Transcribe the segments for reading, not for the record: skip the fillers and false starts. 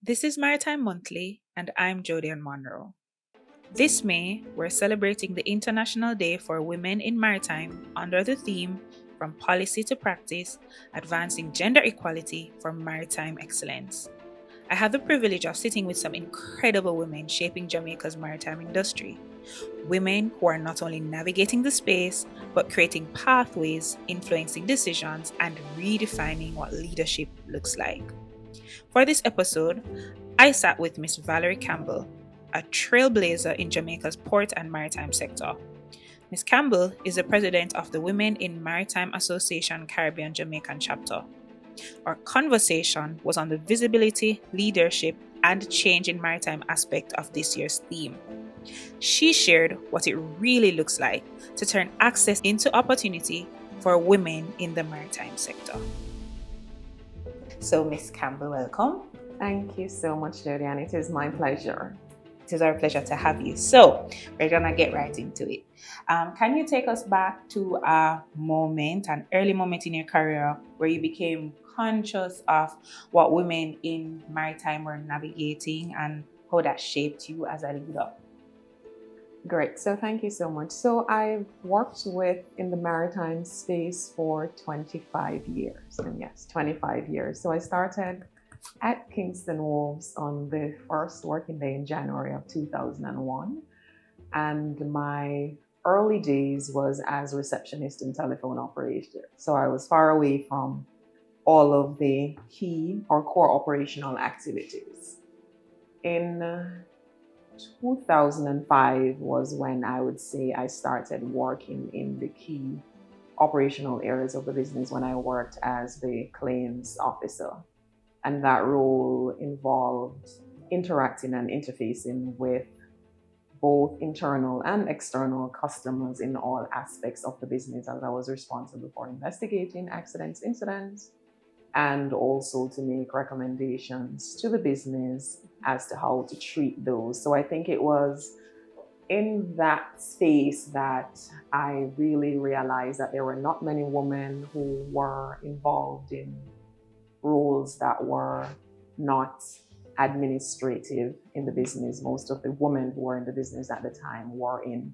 This is Maritime Monthly, and I'm Joedian Munroe. This May, we're celebrating the International Day for Women in Maritime under the theme From Policy to Practice, Advancing Gender Equality for Maritime Excellence. I have the privilege of sitting with some incredible women shaping Jamaica's maritime industry. Women who are not only navigating the space, but creating pathways, influencing decisions, and redefining what leadership looks like. For this episode, I sat with Miss Valrie Campbell, a trailblazer in Jamaica's port and maritime sector. Ms. Campbell is the president of the Women in Maritime Association Caribbean Jamaican Chapter. Our conversation was on the visibility, leadership, and change in maritime aspect of this year's theme. She shared what it really looks like to turn access into opportunity for women in the maritime sector. So, Ms. Campbell, welcome. Thank you so much, Joedian. It is my pleasure. It is our pleasure to have you. So, we're going to get right into it. Can you take us back to an early moment in your career where you became conscious of what women in maritime were navigating and how that shaped you as a leader? Great. So thank you so much. So I've worked in the maritime space for 25 years. And yes, 25 years. So I started at Kingston Wharves on the first working day in January of 2001. And my early days was as receptionist and telephone operator. So I was far away from all of the key or core operational activities. In 2005 was when I would say I started working in the key operational areas of the business when I worked as the claims officer. And that role involved interacting and interfacing with both internal and external customers in all aspects of the business, as I was responsible for investigating accidents, incidents, and also to make recommendations to the business as to how to treat those. So I think it was in that space that I really realized that there were not many women who were involved in roles that were not administrative in the business. Most of the women who were in the business at the time were in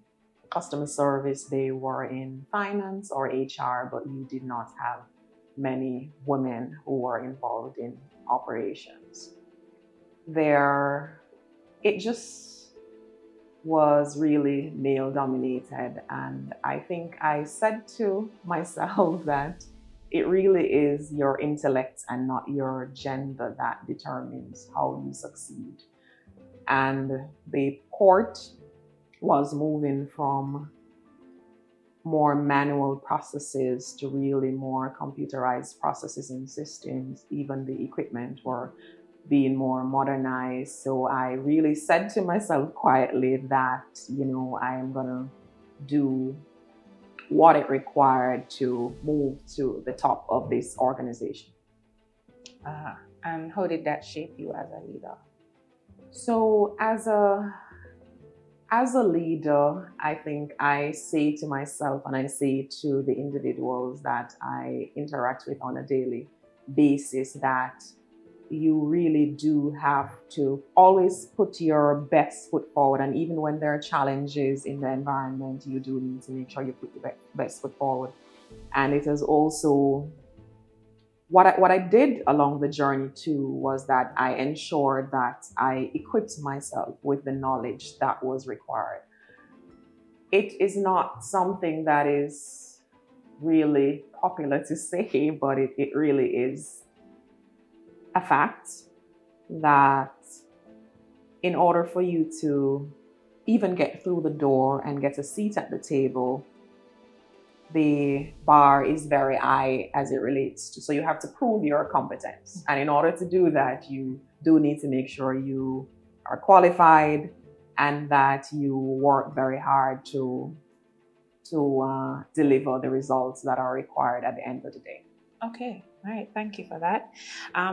customer service, they were in finance or HR, but you did not have many women who were involved in operations. It just was really male dominated, and I think I said to myself that it really is your intellect and not your gender that determines how you succeed. And the port was moving from more manual processes to really more computerized processes and systems. Even the equipment were being more modernized. So I really said to myself quietly that, I am going to do what it required to move to the top of this organization. And how did that shape you as a leader? So as a leader, I think I say to myself and I say to the individuals that I interact with on a daily basis that you really do have to always put your best foot forward. And even when there are challenges in the environment, you do need to make sure you put your best foot forward. And it is also what I did along the journey too was that I ensured that I equipped myself with the knowledge that was required. It is not something that is really popular to say, but it really is a fact that in order for you to even get through the door and get a seat at the table, the bar is very high as it relates to. So you have to prove your competence. And in order to do that, you do need to make sure you are qualified and that you work very hard to deliver the results that are required at the end of the day. Okay. All right. Thank you for that.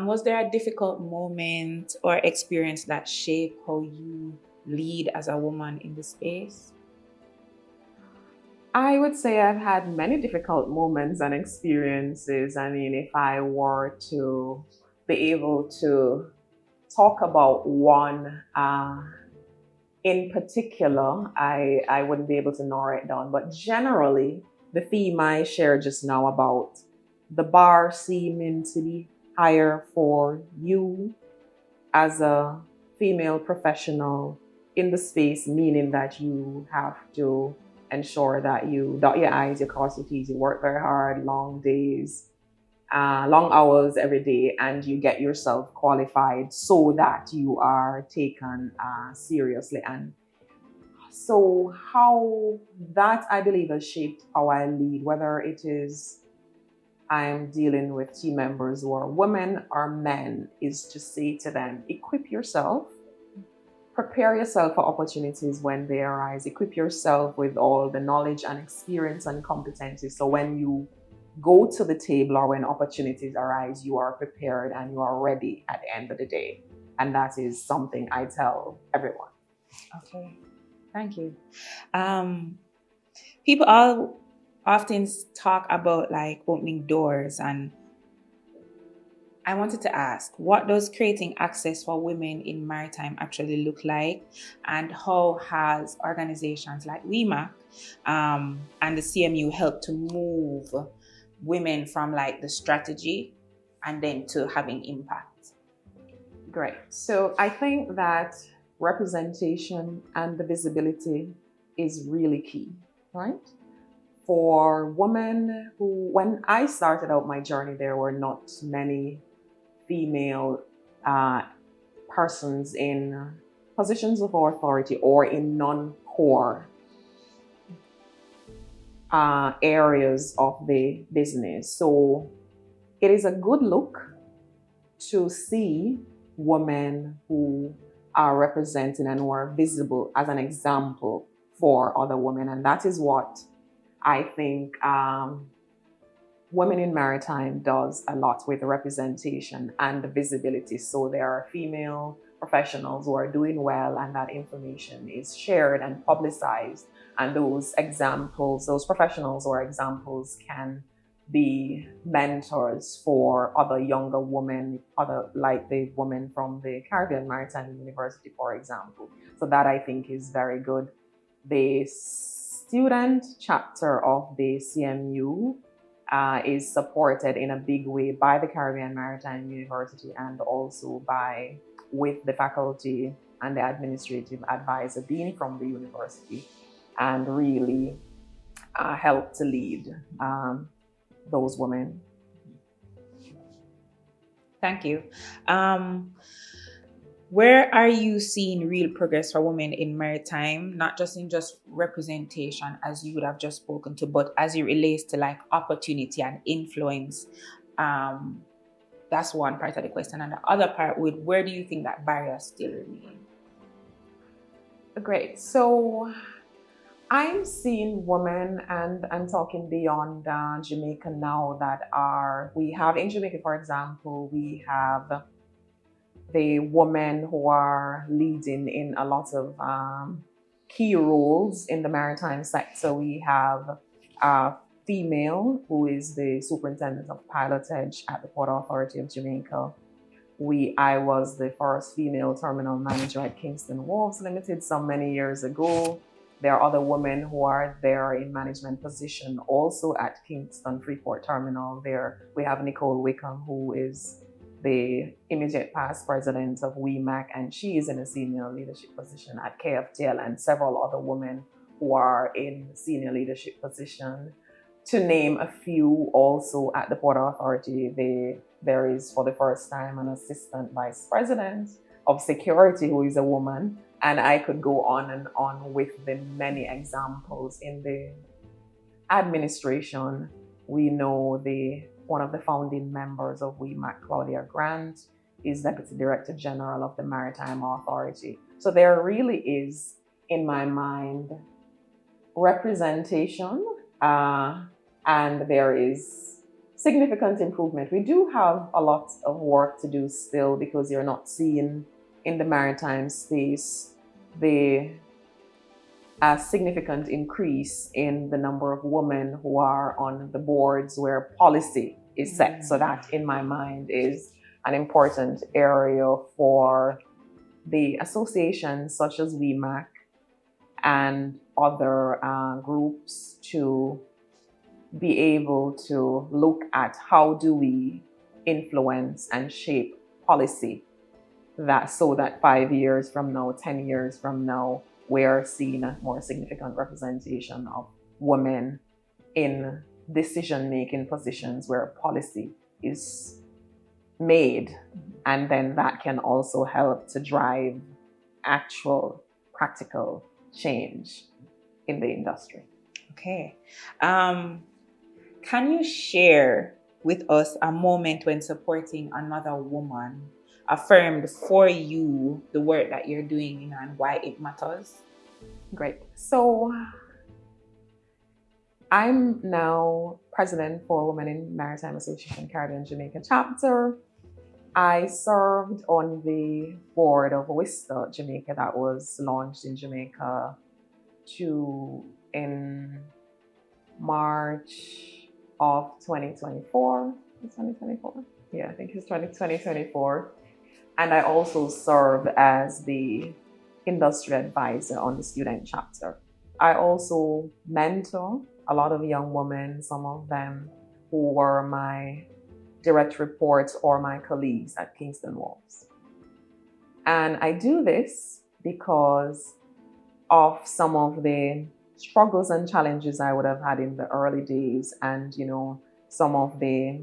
Was there a difficult moment or experience that shaped how you lead as a woman in the space? I would say I've had many difficult moments and experiences. I mean, if I were to be able to talk about one in particular, I wouldn't be able to narrow it down. But generally, the theme I shared just now about the bar seeming to be higher for you as a female professional in the space, meaning that you have to ensure that you dot your I's, you cross your T's, you work very hard, long days, long hours every day, and you get yourself qualified so that you are taken seriously. And so, how that I believe has shaped how I lead, whether it is I'm dealing with team members who are women or men, is to say to them, equip yourself, prepare yourself for opportunities when they arise, equip yourself with all the knowledge and experience and competencies. So when you go to the table or when opportunities arise, you are prepared and you are ready at the end of the day. And that is something I tell everyone. Okay, thank you. People all often talk about like opening doors, and I wanted to ask, what does creating access for women in maritime actually look like, and how has organizations like WiMAC and the CMU helped to move women from like the strategy and then to having impact? Great. So I think that representation and the visibility is really key, right? For women who, when I started out my journey, there were not many female persons in positions of authority or in non-core areas of the business. So it is a good look to see women who are representing and who are visible as an example for other women. And that is what I think Women in Maritime does a lot with the representation and the visibility. So there are female professionals who are doing well, and that information is shared and publicized. And those examples, those professionals or examples can be mentors for other younger women, other like the women from the Caribbean Maritime University, for example. So that I think is very good. The student chapter of the CMU is supported in a big way by the Caribbean Maritime University and also with the faculty and the administrative advisor dean from the university, and really help to lead those women. Thank you. Where are you seeing real progress for women in maritime, not just in just representation, as you would have just spoken to, but as it relates to like opportunity and influence? That's one part of the question. And the other part would, where do you think that barriers still remain? Great. So I'm seeing women, and I'm talking beyond Jamaica now, we have in Jamaica, for example, we have the women who are leading in a lot of key roles in the maritime sector. We have a female who is the superintendent of pilotage at the Port Authority of Jamaica. I was the first female terminal manager at Kingston Wharves Limited some many years ago. There are other women who are there in management position also at Kingston Freeport Terminal. There we have Nicole Wickham, who is the immediate past president of WiMAC, and she is in a senior leadership position at KFTL, and several other women who are in senior leadership position. To name a few, also at the Port Authority, there is for the first time an assistant vice president of security who is a woman, and I could go on and on with the many examples. In the administration, we know one of the founding members of WiMAC, Claudia Grant, is Deputy Director General of the Maritime Authority. So there really is, in my mind, representation, and there is significant improvement. We do have a lot of work to do still, because you're not seeing in the maritime space the significant increase in the number of women who are on the boards where policy is set. So that, in my mind, is an important area for the associations such as WiMAC and other groups to be able to look at how do we influence and shape policy that so that 5 years from now, 10 years from now, we're seeing a more significant representation of women in decision-making positions where policy is made. And then that can also help to drive actual practical change in the industry. Okay. Can you share with us a moment when supporting another woman affirmed for you the work that you're doing and why it matters? Great. So I'm now president for Women in Maritime Association Caribbean Jamaica Chapter. I served on the board of WISTA Jamaica that was launched in Jamaica in March of 2024. 2024? Yeah, I think it's 2024. And I also serve as the industry advisor on the student chapter. I also mentor a lot of young women, some of them who were my direct reports or my colleagues at Kingston Wolves. And I do this because of some of the struggles and challenges I would have had in the early days, and some of the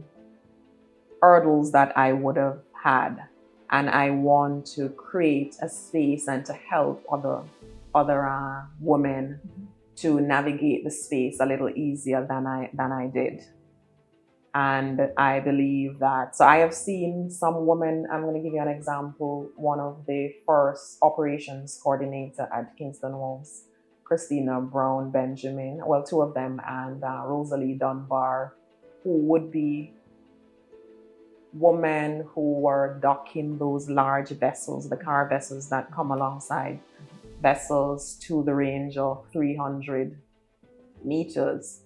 hurdles that I would have had. And I want to create a space and to help other women to navigate the space a little easier than I did. And I believe that, so I have seen some women. I'm going to give you an example. One of the first operations coordinator at Kingston Wolves, Christina Brown Benjamin, well, two of them, and Rosalie Dunbar, who would be women who were docking those large vessels, the car vessels that come alongside vessels to the range of 300 meters.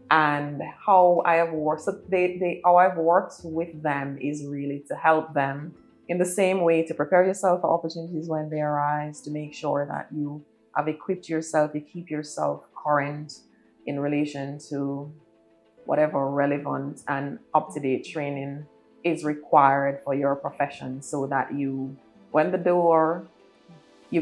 And how I have worked, so how I've worked with them is really to help them in the same way to prepare yourself for opportunities when they arise, to make sure that you have equipped yourself, you keep yourself current in relation to whatever relevant and up-to-date training is required for your profession, so that you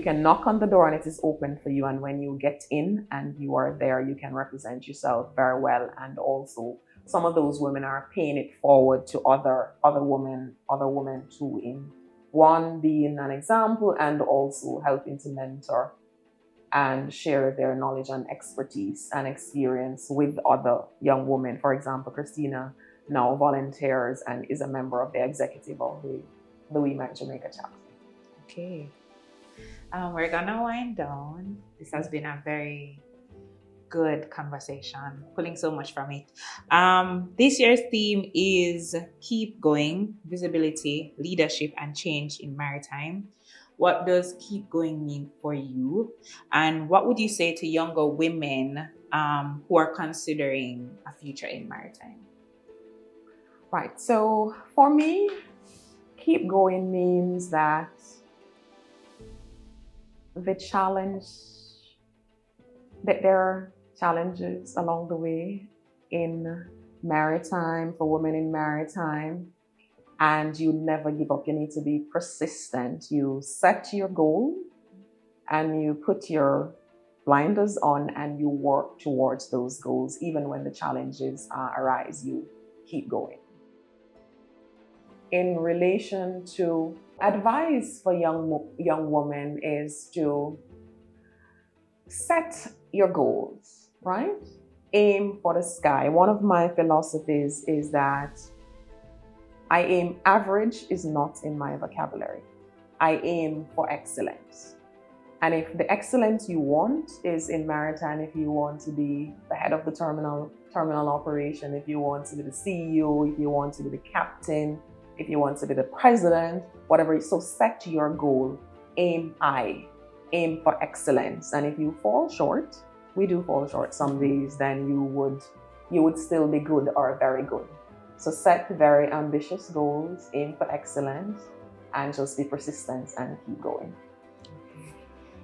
can knock on the door and it is open for you, and when you get in and you are there, you can represent yourself very well. And also, some of those women are paying it forward to other women too, in one being an example and also helping to mentor and share their knowledge and expertise and experience with other young women. For example, Christina now volunteers and is a member of the executive of the WiMAC Jamaica Chapter. Okay. We're gonna wind down. This has been a very good conversation, pulling so much from it. This year's theme is Keep Going, Visibility, Leadership and Change in Maritime. What does keep going mean for you? And what would you say to younger women who are considering a future in maritime? Right, so for me, keep going means that there are challenges along the way in maritime, for women in maritime, and you never give up. You need to be persistent. You set your goal and you put your blinders on and you work towards those goals. Even when the challenges arise, you keep going. In relation to advice for young women is to set your goals, right? Aim for the sky. One of my philosophies is that average is not in my vocabulary. I aim for excellence. And if the excellence you want is in maritime, if you want to be the head of the terminal operation, if you want to be the CEO, if you want to be the captain, if you want to be the president, whatever. So set your goal, aim high, aim for excellence. And if you fall short, we do fall short some days, then you would still be good or very good. So set very ambitious goals, aim for excellence, and just be persistent and keep going.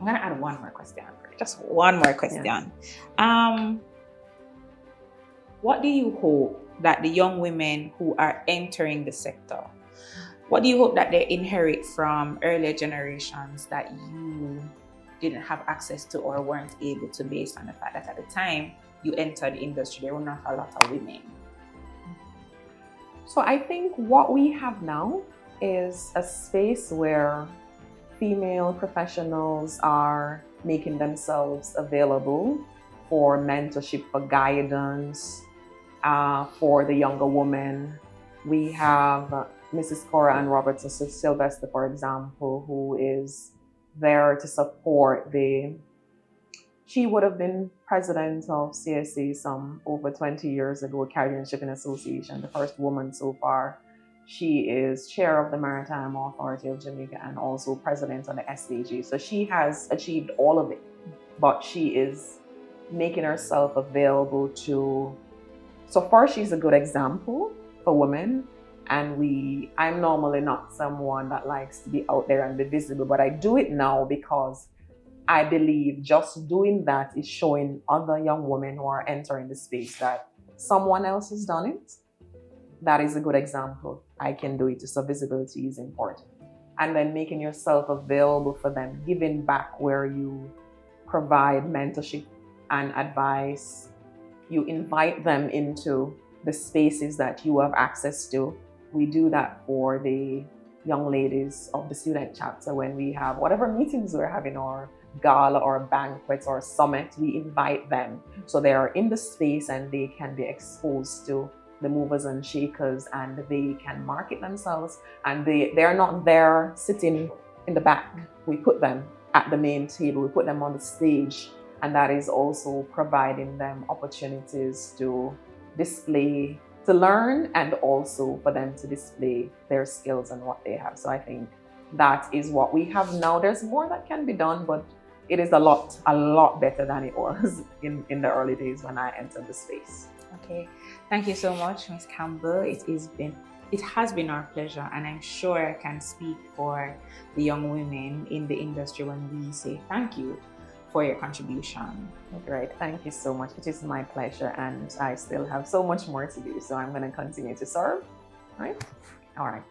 I'm gonna add one more question. Just one more question. Yes. What do you hope that the young women who are entering the sector, what do you hope that they inherit from earlier generations that you didn't have access to or weren't able to, based on the fact that at the time you entered the industry, there were not a lot of women? So I think what we have now is a space where female professionals are making themselves available for mentorship, for guidance, for the younger women. We have Mrs. Cora and Roberts Sylvester, for example, who is there to support she would have been president of CSA some over 20 years ago, Caribbean Shipping Association, the first woman so far. She is chair of the Maritime Authority of Jamaica and also president of the SDG. So she has achieved all of it, but she is making herself available to, so far she's a good example for women. And I'm normally not someone that likes to be out there and be visible, but I do it now because I believe just doing that is showing other young women who are entering the space that someone else has done it. That is a good example. I can do it. So visibility is important. And then making yourself available for them, giving back where you provide mentorship and advice. You invite them into the spaces that you have access to. We do that for the young ladies of the student chapter when we have whatever meetings we're having, or gala or banquets or summit, we invite them. So they are in the space and they can be exposed to the movers and shakers, and they can market themselves, and they're not there sitting in the back. We put them at the main table, we put them on the stage, and that is also providing them opportunities to display, to learn, and also for them to display their skills and what they have. So I think that is what we have now. There's more that can be done, but it is a lot better than it was in the early days when I entered the space. Okay, thank you so much, Ms. Campbell. It has been our pleasure, and I'm sure I can speak for the young women in the industry when we say thank you for your contribution. Great, thank you so much. It is my pleasure, and I still have so much more to do, so I'm going to continue to serve. All right.